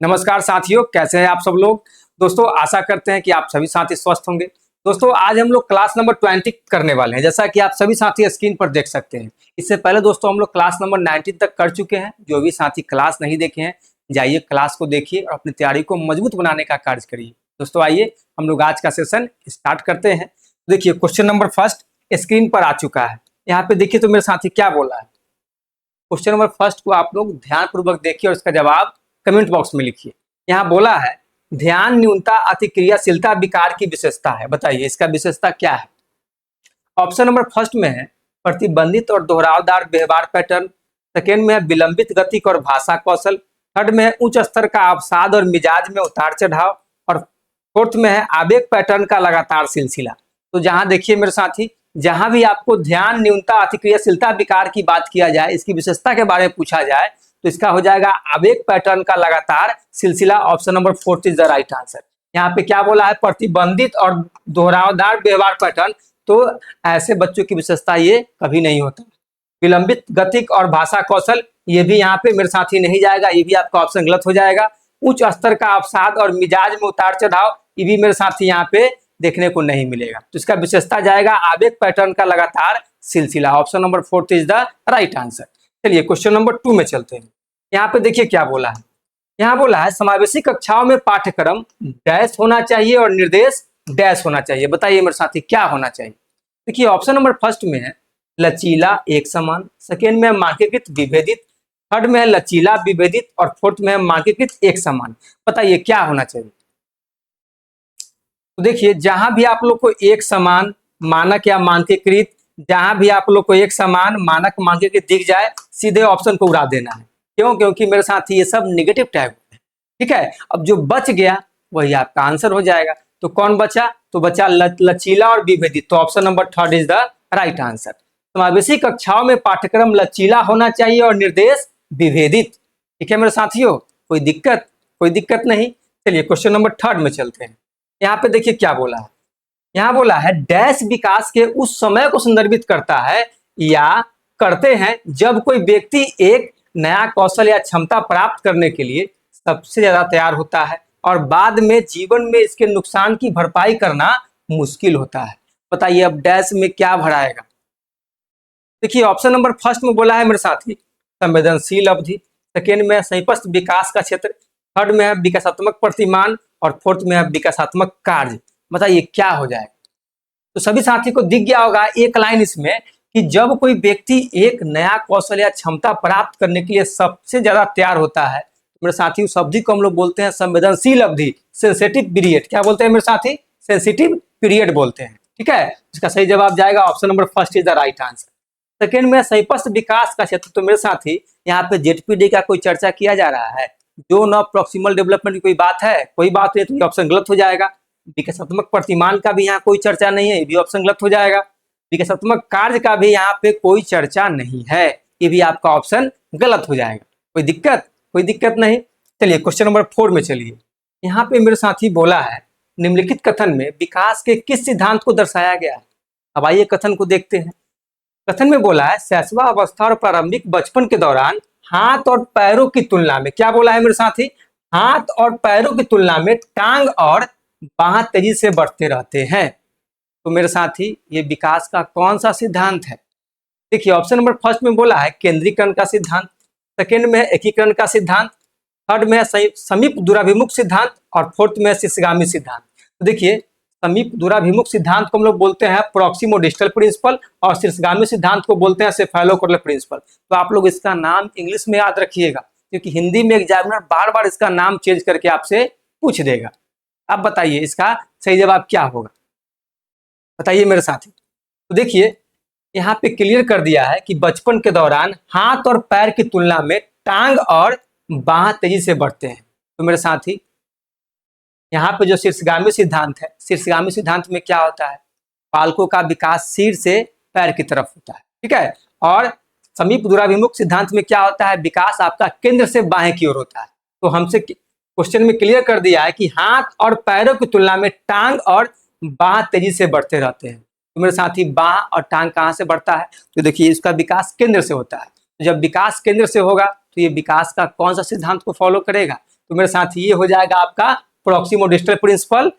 नमस्कार साथियों, कैसे हैं आप सब लोग। दोस्तों आशा करते हैं कि आप सभी साथी स्वस्थ होंगे। दोस्तों आज हम लोग क्लास नंबर 20 करने वाले हैं, जैसा कि आप सभी साथी स्क्रीन पर देख सकते हैं। इससे पहले दोस्तों हम लोग क्लास नंबर 19 तक कर चुके हैं। जो भी साथी क्लास नहीं देखे हैं जाइए क्लास को देखिए और अपनी तैयारी को मजबूत बनाने का कार्य करिए। दोस्तों आइए हम लोग आज का सेशन स्टार्ट करते हैं। देखिए क्वेश्चन नंबर फर्स्ट स्क्रीन पर आ चुका है। यहाँ पे देखिए तो मेरे साथी क्या बोला है। क्वेश्चन नंबर फर्स्ट को आप लोग ध्यानपूर्वक देखिए और इसका जवाब कमेंट बॉक्स में लिखिए। यहाँ बोला है ध्यान न्यूनता अतिक्रियाशीलता विकार की विशेषता है। बताइए इसका विशेषता क्या है। ऑप्शन नंबर फर्स्ट में है प्रतिबंधित और दोहरावदार व्यवहार पैटर्न। सेकेंड में है विलंबित गतिक और भाषा कौशल। थर्ड में है उच्च स्तर का अवसाद और मिजाज में उतार चढ़ाव। और फोर्थ में है आवेग पैटर्न का लगातार सिलसिला। तो जहां देखिए मेरे साथी, जहां भी आपको ध्यान न्यूनता अतिक्रियाशीलता विकार की बात किया जाए, इसकी विशेषता के बारे में पूछा जाए, तो इसका हो जाएगा आवेग पैटर्न का लगातार सिलसिला। Option number 4 is the right answer. यहाँ पे क्या बोला है, प्रतिबंधित और दोहरावदार व्यवहार पैटर्न। तो ऐसे बच्चों की विशेषता ये कभी नहीं होता। विलंबित गतिक और भाषा कौशल, ये भी यहाँ पे मेरे साथी नहीं जाएगा, ये भी आपका ऑप्शन गलत हो जाएगा। उच्च स्तर का अवसाद और मिजाज में उतार चढ़ाव, ये भी मेरे साथी यहाँ पे देखने को नहीं मिलेगा। तो इसका विशेषता जाएगा आवेग पैटर्न का लगातार सिलसिला। Option number 4 is the right answer. चलिए क्वेश्चन नंबर 2 में चलते हैं। यहाँ पे देखिए क्या बोला है। यहाँ बोला है समावेशी कक्षाओं में पाठ्यक्रम डैश होना चाहिए और निर्देश डैश होना चाहिए। बताइए मेरे साथी क्या होना चाहिए। देखिए ऑप्शन नंबर फर्स्ट में है लचीला एक समान। सेकेंड में है मानकीकृत विभेदित। थर्ड में है लचीला विभेदित और फोर्थ में है मानकीकृत एक समान। बताइए क्या होना चाहिए। तो देखिए जहां भी आप लोग को एक समान मानक या मानकीकृत, जहां भी आप लोग को एक समान मानक मानकीकृत दिख जाए, सीधे ऑप्शन को उड़ा देना है। क्यों? क्योंकि मेरे साथ ये सब निगेटिव टैग है। ठीक है, अब जो बच गया वही आपका आंसर हो जाएगा। तो कौन बचा? तो बचा लचीला और विभेदित। तो option number 3 is the right answer. समावेशी कक्षाओं में पाठ्यक्रम लचीला होना चाहिए और निर्देश विभेदित। ठीक है मेरे साथियों, कोई दिक्कत नहीं। चलिए क्वेश्चन नंबर 3 में चलते हैं। यहाँ पे देखिए क्या बोला है। यहाँ बोला है डैश विकास के उस समय को संदर्भित करता है या करते हैं जब कोई व्यक्ति एक नया कौशल या क्षमता प्राप्त करने के लिए सबसे ज्यादा तैयार होता है और बाद में जीवन में इसके नुकसान की भरपाई करना मुश्किल होता है। बताइए अब डैश में क्या भराएगा। देखिए ऑप्शन नंबर फर्स्ट में बोला है मेरे साथी संवेदनशील अवधि। सेकेंड में संपष्ट विकास का क्षेत्र। थर्ड में है विकासात्मक प्रतिमान और फोर्थ में है विकासात्मक कार्य। बताइए क्या हो जाएगा। तो सभी साथी को दिख गया होगा एक लाइन इसमें कि जब कोई व्यक्ति एक नया कौशल या क्षमता प्राप्त करने के लिए सबसे ज्यादा तैयार होता है, मेरे साथी उस अवधि को हम लोग बोलते हैं संवेदनशील अवधि, सेंसिटिव पीरियड। क्या बोलते हैं मेरे साथी? सेंसिटिव पीरियड बोलते हैं। ठीक है, इसका सही जवाब जाएगा option number first is the right answer. Second में संपष्ट विकास का क्षेत्र। तो मेरे साथी यहाँ पे जेडपीडी का कोई चर्चा किया जा रहा है, जो न प्रॉक्सिमल डेवलपमेंट की कोई बात है, कोई बात नहीं, तो ये ऑप्शन गलत हो जाएगा। विकासात्मक प्रतिमान का भी यहाँ कोई चर्चा नहीं है, ये भी ऑप्शन गलत हो जाएगा। विकासात्मक कार्य का भी यहाँ पे कोई चर्चा नहीं है, ये भी आपका ऑप्शन गलत हो जाएगा। कोई दिक्कत नहीं। चलिए क्वेश्चन नंबर 4 में चलिए। यहाँ पे मेरे साथी बोला है निम्नलिखित कथन में विकास के किस सिद्धांत को दर्शाया गया है। अब आइए कथन को देखते हैं। कथन में बोला है शैशवा अवस्था और प्रारंभिक बचपन के दौरान हाथ और पैरों की तुलना में, क्या बोला है मेरे साथी, हाथ और पैरों की तुलना में टांग और बांह तेजी से बढ़ते रहते हैं। तो मेरे साथी ये विकास का कौन सा सिद्धांत है। देखिए ऑप्शन नंबर फर्स्ट में बोला है केंद्रीकरण का सिद्धांत। सेकेंड में है एकीकरण का सिद्धांत। थर्ड में है समीप दूराभिमुख सिद्धांत और फोर्थ में है शीर्षगामी सिद्धांत। तो देखिए समीप दूराभिमुख सिद्धांत को हम लोग बोलते हैं प्रोक्सिमो डिस्टल प्रिंसिपल और शीर्षगामी सिद्धांत को बोलते हैं सेफेलोकोरल प्रिंसिपल। तो आप लोग इसका नाम इंग्लिश में याद रखिएगा, क्योंकि हिंदी में एग्जामिनर बार बार इसका नाम चेंज करके आपसे पूछ देगा। अब बताइए इसका सही जवाब क्या होगा। बताइए मेरे साथी। तो देखिए यहाँ पे क्लियर कर दिया है कि बचपन के दौरान हाथ और पैर की तुलना में टांग और बांह तेजी से बढ़ते हैं। तो मेरे साथी यहाँ पे जो शीर्षगामी सिद्धांत है, शीर्षगामी सिद्धांत में क्या होता है, बालकों का विकास सिर से पैर की तरफ होता है। ठीक है, और समीप दूराभिमुख सिद्धांत में क्या होता है, विकास आपका केंद्र से बाहें की ओर होता है। तो हमसे क्वेश्चन में क्लियर कर दिया है कि हाथ और पैरों की तुलना में टांग और बांह तेजी से बढ़ते रहते हैं। तो मेरे साथी बांह और टांग कहाँ से बढ़ता है, तो देखिए इसका विकास केंद्र से होता है। तो जब विकास केंद्र से होगा तो ये विकास का कौन सा सिद्धांत को फॉलो करेगा, तो मेरे साथ ये हो जाएगा आपका प्रोक्सिमो डिस्टल प्रिंसिपल,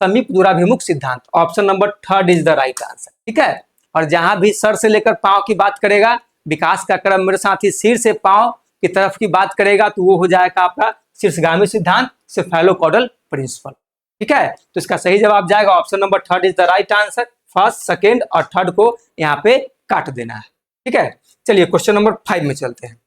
समीप दूराभिमुख सिद्धांत। Option number third is the right answer. ठीक है, और जहां भी सर से लेकर पांव की बात करेगा, विकास का क्रम मेरे साथी सिर से पांव की तरफ की बात करेगा, तो वो हो जाएगा आपका शीर्षगामी सिद्धांत, सेफेलोकॉडल प्रिंसिपल। ठीक है, तो इसका सही जवाब जाएगा option number third is the right answer. First, second और थर्ड को यहाँ पे काट देना है। ठीक है, चलिए क्वेश्चन नंबर 5 में चलते हैं।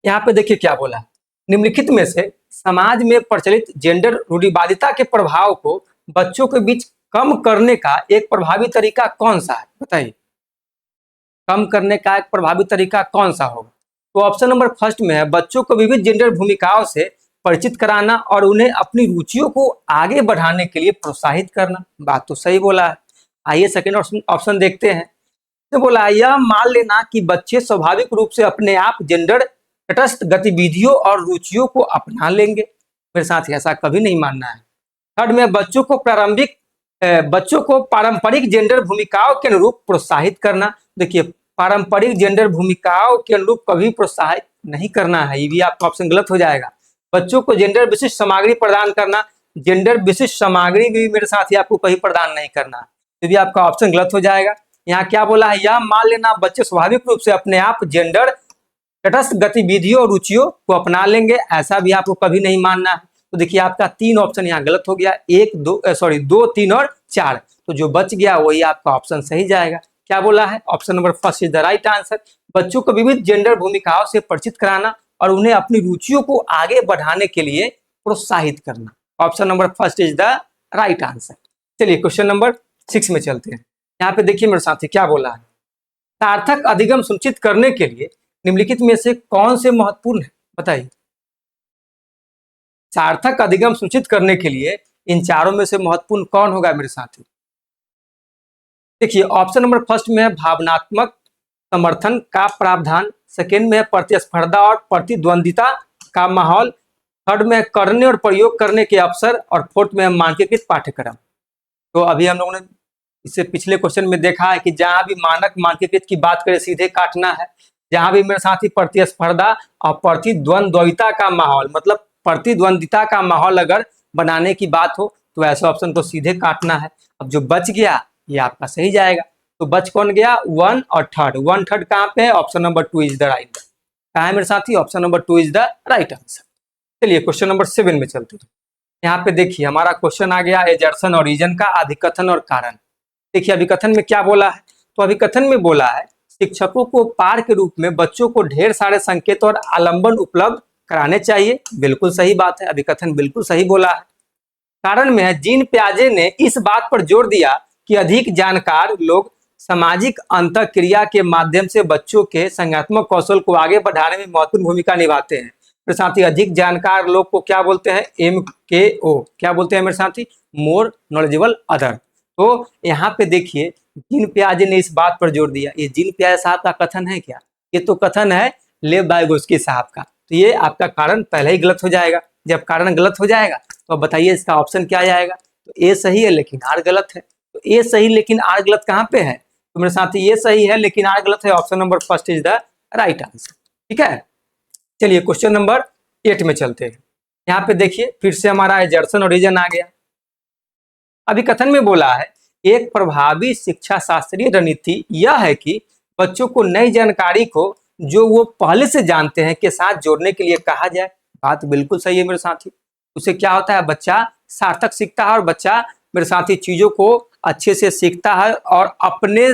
यहाँ पे देखिए क्या बोला, निम्नलिखित में से समाज में प्रचलित जेंडर रूढ़िवादिता के प्रभाव को बच्चों के बीच कम करने का एक प्रभावी तरीका कौन सा है, बताइए। कम करने का एक प्रभावी तरीका कौन सा होगा? तो ऑप्शन नंबर फर्स्ट में है बच्चों को विविध जेंडर भूमिकाओं से परिचित कराना और उन्हें अपनी रुचियों को आगे बढ़ाने के लिए प्रोत्साहित करना। बात तो सही बोला है। आइए सेकेंड ऑप्शन देखते हैं। तो बोला यह मान लेना कि बच्चे स्वाभाविक रूप से अपने आप जेंडर तटस्थ गतिविधियों और रुचियों को अपना लेंगे। मेरे साथ ऐसा कभी नहीं मानना है। थर्ड में बच्चों को पारंपरिक जेंडर भूमिकाओं के अनुरूप प्रोत्साहित करना। देखिए, पारंपरिक जेंडर भूमिकाओं के अनुरूप कभी प्रोत्साहित नहीं करना है, ये भी आपका ऑप्शन गलत हो जाएगा। बच्चों को जेंडर विशिष्ट सामग्री प्रदान करना, जेंडर विशिष्ट सामग्री भी मेरे साथ आपको कहीं प्रदान नहीं करना, ये भी आपका ऑप्शन गलत हो जाएगा। यहाँ क्या बोला है, यह मान लेना बच्चे स्वाभाविक रूप से अपने आप जेंडर तटस्थ गतिविधियों और रुचियों को अपना लेंगे, ऐसा भी आपको कभी नहीं मानना है। तो देखिए आपका 3 ऑप्शन यहाँ गलत हो गया, 2, 3 और 4। तो जो बच गया वही आपका ऑप्शन सही जाएगा। क्या बोला है, option number first is the right answer. बच्चों को विविध जेंडर भूमिकाओं से परिचित कराना और उन्हें अपनी रुचियों को आगे बढ़ाने के लिए प्रोत्साहित करना। Option number first is the right answer. चलिए क्वेश्चन नंबर 6 में चलते हैं। यहाँ पे देखिए मेरे साथी क्या बोला है, सार्थक अधिगम सुनिश्चित करने के लिए निम्नलिखित में से कौन से महत्वपूर्ण है, बताइए। सार्थक अधिगम सुनिश्चित करने के लिए इन चारों में से महत्वपूर्ण कौन होगा मेरे साथी? देखिए ऑप्शन नंबर फर्स्ट में है भावनात्मक समर्थन का प्रावधान, सेकेंड में है प्रतिस्पर्धा और प्रतिद्वंदिता का माहौल, थर्ड में है करने और प्रयोग करने के अवसर, और फोर्थ में है मानकीकृत पाठ्यक्रम। तो अभी हम लोगों ने इससे पिछले क्वेश्चन में देखा है कि जहां भी मानक मानकीकृत की बात करें सीधे काटना है, जहां भी मेरे साथी प्रतिस्पर्धा और प्रतिद्वंद्विता का माहौल, मतलब प्रतिद्वंदिता का माहौल अगर बनाने की बात हो तो ऐसे ऑप्शन को सीधे काटना है। अब जो बच गया ये आपका सही जाएगा। तो बच कौन गया, 1 और थर्ड। 1 थर्ड कहाँ पे है, option number 2 is the right. कहाँ है मेरे साथी, option number 2 is the right answer. चलिए क्वेश्चन नंबर 7 में चलते हैं। यहाँ पे देखिए हमारा क्वेश्चन आ गया एजर्सन और रीजन का अधिकथन और कारण। देखिए अभिकथन में क्या बोला है, तो अभिकथन में बोला है शिक्षकों को पार के रूप में बच्चों को ढेर सारे संकेत और आलंबन उपलब्ध कराने चाहिए। बिल्कुल सही बात है, अभिकथन बिल्कुल सही बोला है। कारण में है जीन पियाजे ने इस बात पर जोर दिया कि अधिक जानकार लोग सामाजिक अंतःक्रिया के माध्यम से बच्चों के संज्ञानात्मक कौशल को आगे बढ़ाने में महत्वपूर्ण भूमिका निभाते हैं। मेरे साथी अधिक जानकार लोग को क्या बोलते हैं, MKO। क्या बोलते हैं मेरे साथी, मोर नॉलेजेबल अदर। तो यहाँ पे देखिए जीन पियाजे ने इस बात पर जोर दिया। ये जीन पियाजे साहब का कथन है क्या, ये तो कथन है लेव वाइगोत्स्की साहब का। तो ये आपका कारण पहले ही गलत हो जाएगा। जब कारण गलत हो जाएगा तो बताइए इसका ऑप्शन क्या आएगा, तो ए सही है लेकिन आर गलत है। तो ए सही लेकिन आर गलत कहाँ पे है, तो मेरे साथ ये सही है लेकिन आर गलत है। Option number first is the right answer. ठीक है, चलिए क्वेश्चन नंबर 8 में चलते हैं। यहाँ पे देखिए फिर से हमारा एजर्सन और रीजन आ गया। अभी कथन में बोला है एक प्रभावी शिक्षा शास्त्रीय रणनीति यह है कि बच्चों को नई जानकारी को जो वो पहले से जानते हैं के साथ जोड़ने के लिए कहा जाए। बात बिल्कुल सही है मेरे साथी। उसे क्या होता है, बच्चा सार्थक सीखता है और बच्चा मेरे साथी चीजों को अच्छे से सीखता है और अपने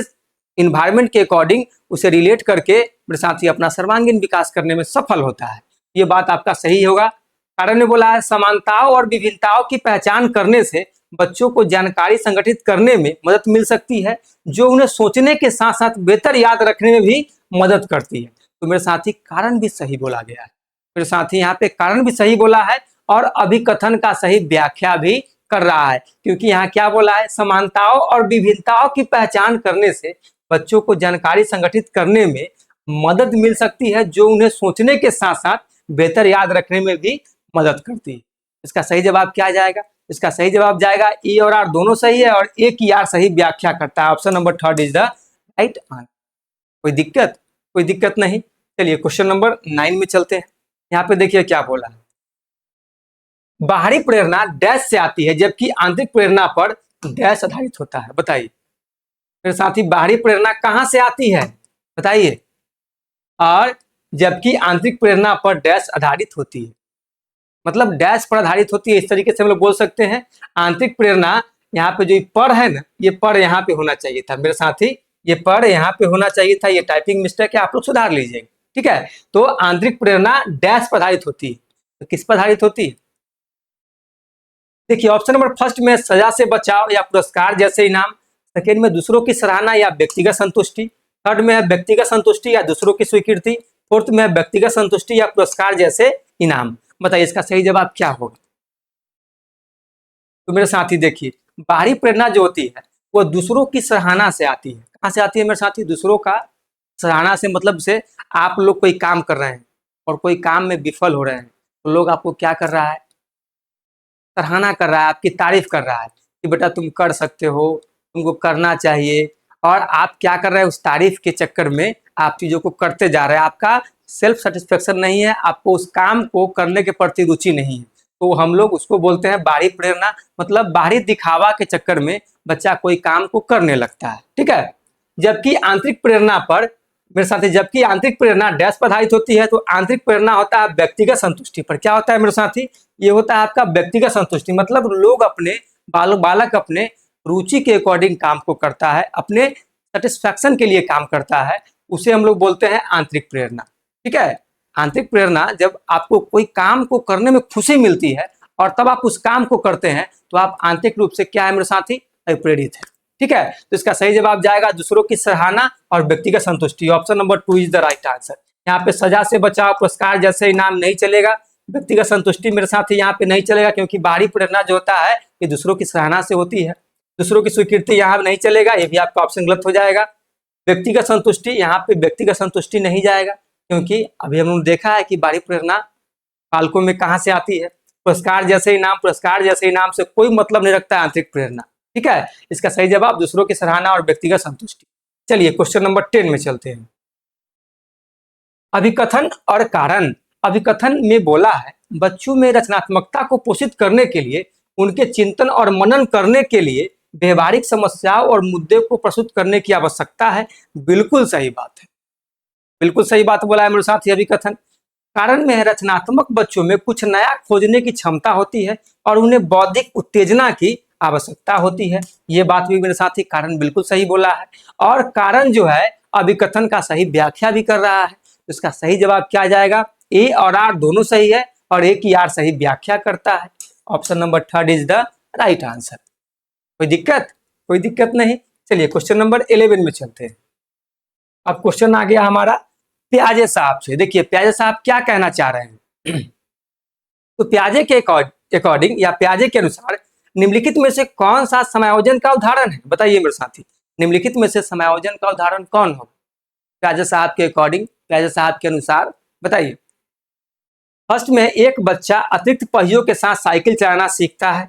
इन्वायरमेंट के अकॉर्डिंग उसे रिलेट करके मेरे साथी अपना सर्वांगीण विकास करने में सफल होता है। ये बात आपका सही होगा। कारण ने बोला है समानताओं और विभिन्नताओं की पहचान करने से बच्चों को जानकारी संगठित करने में मदद मिल सकती है, जो उन्हें सोचने के साथ साथ बेहतर याद रखने में भी मदद करती है। तो मेरे साथी कारण भी सही बोला गया है। मेरे साथी यहाँ पे कारण भी सही बोला है और अभिकथन का सही व्याख्या भी कर रहा है, क्योंकि यहाँ क्या बोला है, समानताओं और विभिन्नताओं की पहचान करने से बच्चों को जानकारी संगठित करने में मदद मिल सकती है, जो उन्हें सोचने के साथ साथ बेहतर याद रखने में भी मदद करती है। इसका सही जवाब क्या जाएगा, इसका सही जवाब जाएगा ए और आर दोनों सही है और ए की आर सही व्याख्या करता है। Option number third is the right answer. कोई दिक्कत नहीं। चलिए क्वेश्चन नंबर 9 में चलते हैं। यहाँ पे देखिए क्या बोला है, बाहरी प्रेरणा डैश से आती है जबकि आंतरिक प्रेरणा पर डैश आधारित होता है। बताइए मेरे साथी, बाहरी प्रेरणा कहां से आती है बताइए, और जबकि आंतरिक प्रेरणा पर डैश आधारित होती है, मतलब डैश पर आधारित होती है। इस तरीके से हम लोग बोल सकते हैं आंतरिक प्रेरणा, यहाँ पे जो पर है ना, ये पर यहाँ पे होना चाहिए था मेरे साथी, ये पर यहाँ पे होना चाहिए था, ये टाइपिंग मिस्टेक है, आप लोग सुधार लीजिएगा। ठीक है, तो आंतरिक प्रेरणा डैश पर आधारित होती है, तो किस पर आधारित होती है? देखिए ऑप्शन नंबर फर्स्ट में सजा से बचाव या पुरस्कार जैसे इनाम, सेकेंड में दूसरों की सराहना या व्यक्तिगत संतुष्टि, थर्ड में है व्यक्तिगत संतुष्टि या दूसरों की स्वीकृति, फोर्थ में है व्यक्तिगत संतुष्टि या पुरस्कार जैसे इनाम। बताइए इसका सही जवाब क्या होगा? तो मेरे साथी देखिए, बाहरी प्रेरणा जो होती है वो दूसरों की सराहना से आती है। कहाँ से आती है मेरे साथी? दूसरों का सराहना से, मतलब से आप लोग कोई काम कर रहे हैं और कोई काम में विफल हो रहे हैं, तो लोग आपको क्या कर रहा है? सराहना कर रहा है, आपकी तारीफ कर रहा है कि बेटा तुम कर सकते हो, तुमको करना चाहिए, और आप क्या कर रहे हैं? उस तारीफ के चक्कर में आप चीजों को करते जा रहे हैं, आपका सेल्फ सेटिस्फेक्शन नहीं है, आपको उस काम को करने के प्रति रुचि नहीं है, तो हम लोग उसको बोलते हैं बाहरी प्रेरणा। मतलब बाहरी दिखावा के चक्कर में बच्चा कोई काम को करने लगता है। ठीक है, जबकि आंतरिक प्रेरणा पर मेरे साथी, जबकि आंतरिक प्रेरणा डैश पर आधारित होती है, तो आंतरिक प्रेरणा होता है व्यक्तिगत संतुष्टि पर। क्या होता है मेरे साथी? ये होता है आपका व्यक्तिगत संतुष्टि, मतलब लोग अपने बालक अपने रुचि के अकॉर्डिंग काम को करता है, अपने सेटिस्फैक्शन के लिए काम करता है, उसे हम लोग बोलते हैं आंतरिक प्रेरणा। ठीक है, आंतरिक प्रेरणा, जब आपको कोई काम को करने में खुशी मिलती है और तब आप उस काम को करते हैं, तो आप आंतरिक रूप से क्या है मेरे साथी? प्रेरित है। ठीक है, तो इसका सही जवाब जाएगा दूसरों की सराहना और व्यक्तिगत संतुष्टि। Option number 2 is the right answer. यहाँ पे सजा से बचाव, पुरस्कार जैसे इनाम नहीं चलेगा, व्यक्तिगत संतुष्टि मेरे साथ यहाँ पे नहीं चलेगा, क्योंकि बाहरी प्रेरणा जो होता है ये दूसरों की सराहना से होती है। दूसरों की स्वीकृति यहाँ नहीं चलेगा, ये भी आपका ऑप्शन गलत हो जाएगा। व्यक्तिगत संतुष्टि, यहाँ पे व्यक्तिगत संतुष्टि नहीं जाएगा, क्योंकि अभी हमने देखा है कि बाहरी प्रेरणा बालकों में कहाँ से आती है। पुरस्कार जैसे इनाम, पुरस्कार जैसे इनाम से कोई मतलब नहीं रखता है आंतरिक प्रेरणा। ठीक है, इसका सही जवाब दूसरों की सराहना और व्यक्तिगत संतुष्टि। चलिए क्वेश्चन नंबर 10 में चलते हैं। अभिकथन और कारण। अभिकथन में बोला है बच्चों में रचनात्मकता को पोषित करने के लिए, उनके चिंतन और मनन करने के लिए व्यवहारिक समस्याओं और मुद्दे को प्रस्तुत करने की आवश्यकता है। बिल्कुल सही बात है, बिल्कुल सही बात बोला है मेरे साथ। अभिकथन कारण में रचनात्मक बच्चों में कुछ नया खोजने की क्षमता होती है और उन्हें बौद्धिक उत्तेजना की आवश्यकता होती है। ये बात भी मेरे साथ ही कारण बिल्कुल सही बोला है, और कारण जो है अभिकथन का सही व्याख्या भी कर रहा है। इसका सही जवाब क्या जाएगा? ए और आर दोनों सही है, और ए की आर सही व्याख्या करता है। Option number 3 is the right answer. कोई दिक्कत? कोई दिक्कत नहीं। चलिए क्वेश्चन नंबर 11 में चलते हैं। अब क्वेश्चन आ गया हमारा प्याजे साहब से। देखिए प्याजे साहब क्या कहना चाह रहे हैं। तो प्याजे के अकॉर्डिंग या प्याजे के अनुसार निम्नलिखित में से कौन सा समायोजन का उदाहरण है? बताइए मेरे साथी, निम्नलिखित में से समायोजन का उदाहरण कौन हो? प्याजे साहब के अकॉर्डिंग, प्याजे साहब के अनुसार बताइए। फर्स्ट में एक बच्चा अतिरिक्त पहियों के साथ साइकिल चलाना सीखता है।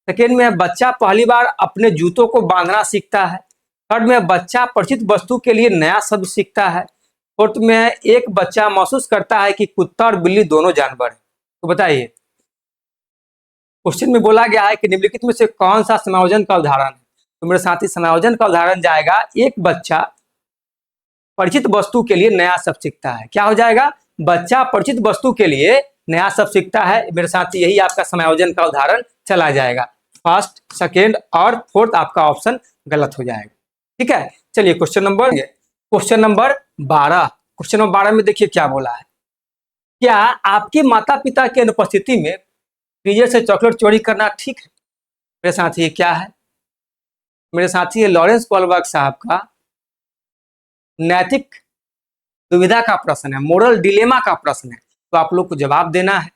सेकेंड में बच्चा पहली बार अपने जूतों को बांधना सीखता है। थर्ड में बच्चा परिचित वस्तु के लिए नया शब्द सीखता है। फोर्थ में एक बच्चा महसूस करता है कि कुत्ता और बिल्ली दोनों जानवर हैं। तो बताइए क्वेश्चन में बोला गया है कि निम्नलिखित में से कौन सा समायोजन का उदाहरण है? तो मेरे साथी समायोजन का उदाहरण जाएगा एक बच्चा परिचित वस्तु के लिए नया शब्द सीखता है। क्या हो जाएगा? बच्चा परिचित वस्तु के लिए नया शब्द सीखता है। मेरे साथी यही आपका समायोजन का उदाहरण चला जाएगा। फर्स्ट, सेकेंड और फोर्थ आपका ऑप्शन गलत हो जाएगा। ठीक है, चलिए क्वेश्चन नंबर 12। क्वेश्चन नंबर 12 में देखिए क्या बोला है। क्या आपके माता पिता की अनुपस्थिति में फ्रीजर से चॉकलेट चोरी करना ठीक है? मेरे साथी ये क्या है? मेरे साथी ये लॉरेंस कोलबर्ग साहब का नैतिक दुविधा का प्रश्न है, मोरल डिलेमा का प्रश्न है, तो आप लोग को जवाब देना है।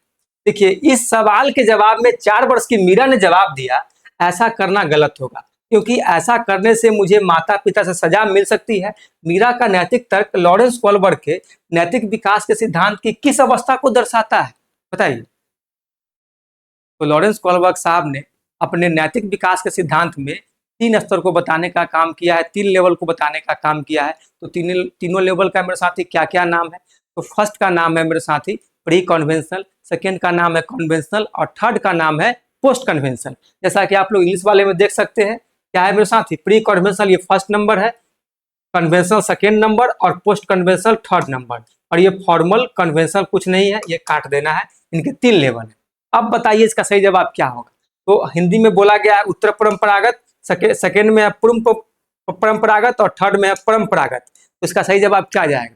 देखिए इस सवाल के जवाब में 4 वर्ष की मीरा ने जवाब दिया ऐसा करना गलत होगा, क्योंकि ऐसा करने से मुझे माता पिता से सजा मिल सकती है। मीरा का नैतिक तर्क लॉरेंस कोलबर्ग के नैतिक विकास के सिद्धांत की किस अवस्था को दर्शाता है? बताइए। तो लॉरेंस कोलबर्ग साहब ने अपने नैतिक विकास के सिद्धांत में 3 स्तर को बताने का काम किया है, 3 लेवल को बताने का काम किया है। तो तीनों लेवल का मेरे साथी क्या क्या नाम है? तो फर्स्ट का नाम है मेरे साथी प्री कन्वेंशनल, सेकेंड का नाम है कन्वेंशनल और थर्ड का नाम है पोस्ट कन्वेंशनल। जैसा कि आप लोग इंग्लिश वाले में देख सकते हैं, क्या है मेरे साथी, प्री कन्वेंशनल ये फर्स्ट नंबर है, कन्वेंशनल सेकेंड नंबर और पोस्ट कन्वेंशनल थर्ड नंबर, और ये फॉर्मल कन्वेंशनल कुछ नहीं है, ये काट देना है, इनके 3 लेवल है। अब बताइए इसका सही जवाब क्या होगा। तो हिंदी में बोला गया है उत्तर परंपरागत, सेकेंड में है पूर्व परंपरागत और थर्ड में है परंपरागत, तो इसका सही जवाब क्या जाएगा।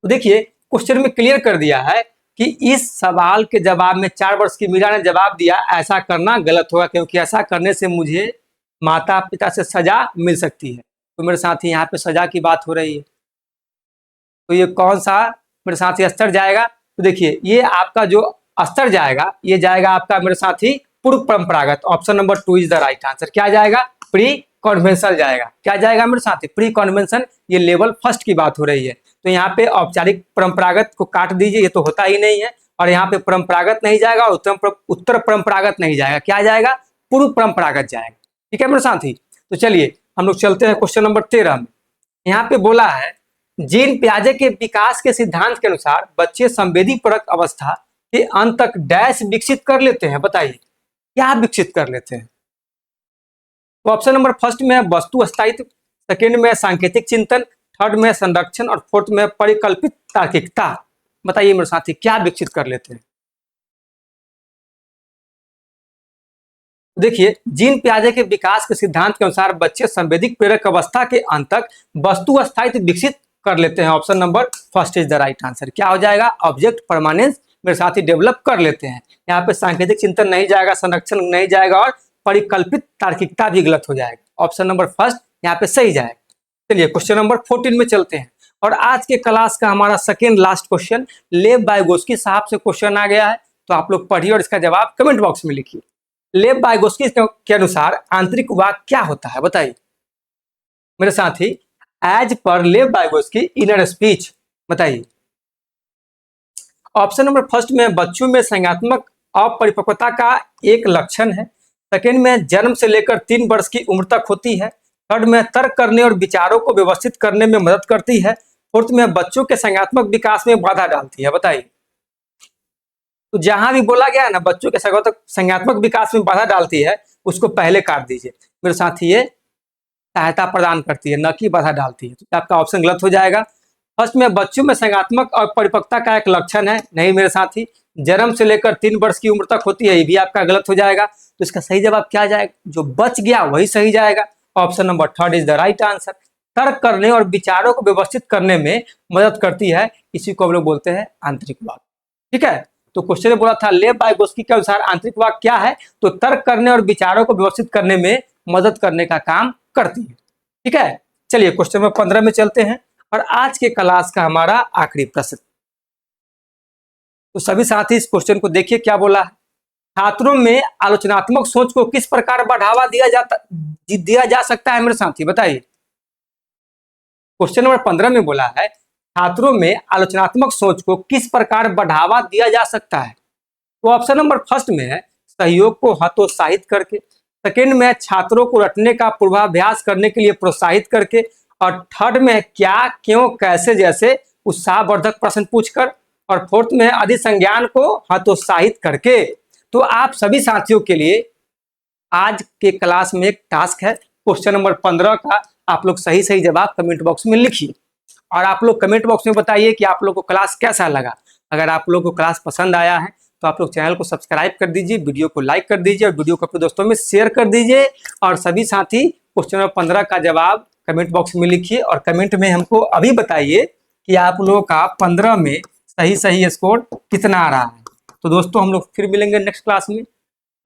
तो देखिए क्वेश्चन में क्लियर कर दिया है कि इस सवाल के जवाब में 4 वर्ष की मीरा ने जवाब दिया ऐसा करना गलत होगा, क्योंकि ऐसा करने से मुझे माता पिता से सजा मिल सकती है। तो मेरे साथी यहाँ पे सजा की बात हो रही है, तो ये कौन सा मेरे साथी स्तर जाएगा। तो देखिए ये आपका जो स्तर जाएगा ये जाएगा आपका मेरे साथी पूर्व परंपरागत, option number 2 is the right answer. क्या जाएगा, प्री कन्वेंशनल जाएगा। क्या जाएगा मेरे साथी, प्री कन्वेंशन, ये लेवल फर्स्ट की बात हो रही है। तो यहाँ पे औपचारिक परंपरागत को काट दीजिए, ये तो होता ही नहीं है, और यहाँ पे परंपरागत नहीं जाएगा और उत्तर परंपरागत नहीं जाएगा, क्या जाएगा, पूर्व परंपरागत जाएगा। ठीक है मेरे साथी। तो चलिए हम लोग चलते हैं क्वेश्चन नंबर 13 में। यहाँ पे बोला है जीन पियाजे के विकास के सिद्धांत के अनुसार बच्चे संवेदी परक अवस्था के अंत तक डैश विकसित कर लेते हैं। बताइए क्या विकसित कर लेते हैं। तो ऑप्शन नंबर फर्स्ट में है वस्तु स्थायित्व, सेकेंड में है सांकेतिक चिंतन, थर्ड में है संरक्षण और फोर्थ में है परिकल्पित तार्किकता। बताइए मेरे साथी क्या विकसित कर लेते हैं। देखिए जीन पियाजे के विकास के सिद्धांत के अनुसार बच्चे संवेदिक प्रेरक अवस्था के अंत तक वस्तु स्थायित्व विकसित कर लेते हैं। Option number first is the right answer. क्या हो जाएगा, ऑब्जेक्ट परमानेंस मेरे साथी डेवलप कर लेते हैं। यहाँ पे सांकेतिक चिंतन नहीं जाएगा, संरक्षण नहीं जाएगा और परिकल्पित तार्किकता भी गलत हो जाएगा। ऑप्शन नंबर फर्स्ट यहाँ पे सही जाएगा। चलिए क्वेश्चन नंबर 14 में चलते हैं, और आज के क्लास का हमारा सेकेंड लास्ट क्वेश्चन लेव वाइगोस्की साहब से क्वेश्चन आ गया है, तो आप लोग पढ़िए और इसका जवाब कमेंट बॉक्स में लिखिए। लेव वाइगोस्की के अनुसार आंतरिक वाक क्या होता है। बताइए मेरे साथी, एज पर लेव वाइगोस्की इनर स्पीच। बताइए ऑप्शन नंबर फर्स्ट में बच्चों में संज्ञानात्मक अपरिपक्वता का एक लक्षण है, सेकेंड में जन्म से लेकर 3 वर्ष की उम्र तक होती है, थर्ड में तर्क करने और विचारों को व्यवस्थित करने में मदद करती है, फोर्थ में बच्चों के संज्ञानात्मक विकास में बाधा डालती है। बताइए तो जहां भी बोला गया है ना बच्चों के संज्ञानात्मक विकास में बाधा डालती है, उसको पहले काट दीजिए मेरे साथ। ये सहायता प्रदान करती है न कि बाधा डालती है, तो आपका ऑप्शन गलत हो जाएगा। फर्स्ट में बच्चों में संज्ञानात्मक और परिपक्वता का एक लक्षण है, नहीं मेरे साथी। जन्म से लेकर 3 वर्ष की उम्र तक होती है, ये भी आपका गलत हो जाएगा। तो इसका सही जवाब क्या जाएगा, जो बच गया वही सही जाएगा। Option number third is the right answer. तर्क करने और विचारों को व्यवस्थित करने में मदद करती है, इसी को हम लोग बोलते हैं आंतरिक वाक। ठीक है, तो क्वेश्चन में बोला था लेव वाइगोस्की के अनुसार आंतरिक वाक क्या है, तो तर्क करने और विचारों को व्यवस्थित करने में मदद करने का काम करती है। ठीक है, चलिए क्वेश्चन नंबर 15 में चलते हैं, और आज के क्लास का हमारा आखिरी प्रश्न। तो सभी साथी इस क्वेश्चन को देखिए क्या बोला है। छात्रों में आलोचनात्मक सोच को किस प्रकार बढ़ावा दिया जा सकता है मेरे साथी। बताइए क्वेश्चन नंबर 15 में बोला है छात्रों में आलोचनात्मक सोच को किस प्रकार बढ़ावा दिया जा सकता है। तो ऑप्शन नंबर फर्स्ट में है सहयोग को हतोत्साहित करके, सेकेंड में छात्रों को रटने का पूर्वाभ्यास करने के लिए प्रोत्साहित करके, और थर्ड में क्या क्यों कैसे जैसे उत्साहवर्धक प्रश्न पूछकर, और फोर्थ में अधिसंज्ञान को हतोत्साहित करके। तो आप सभी साथियों के लिए आज के क्लास में एक टास्क है, क्वेश्चन नंबर 15 का आप लोग सही सही जवाब कमेंट बॉक्स में लिखिए, और आप लोग कमेंट बॉक्स में बताइए कि आप लोग को क्लास कैसा लगा। अगर आप लोग को क्लास पसंद आया है तो आप लोग चैनल को सब्सक्राइब कर दीजिए, वीडियो को लाइक कर दीजिए और वीडियो को अपने दोस्तों में शेयर कर दीजिए। और सभी साथी क्वेश्चन नंबर 15 का जवाब कमेंट बॉक्स में लिखिए, और कमेंट में हमको अभी बताइए कि आप लोगों का 15 में सही सही स्कोर कितना आ रहा है। तो दोस्तों हम लोग फिर मिलेंगे नेक्स्ट क्लास में।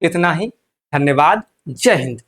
इतना ही, धन्यवाद, जय हिंद।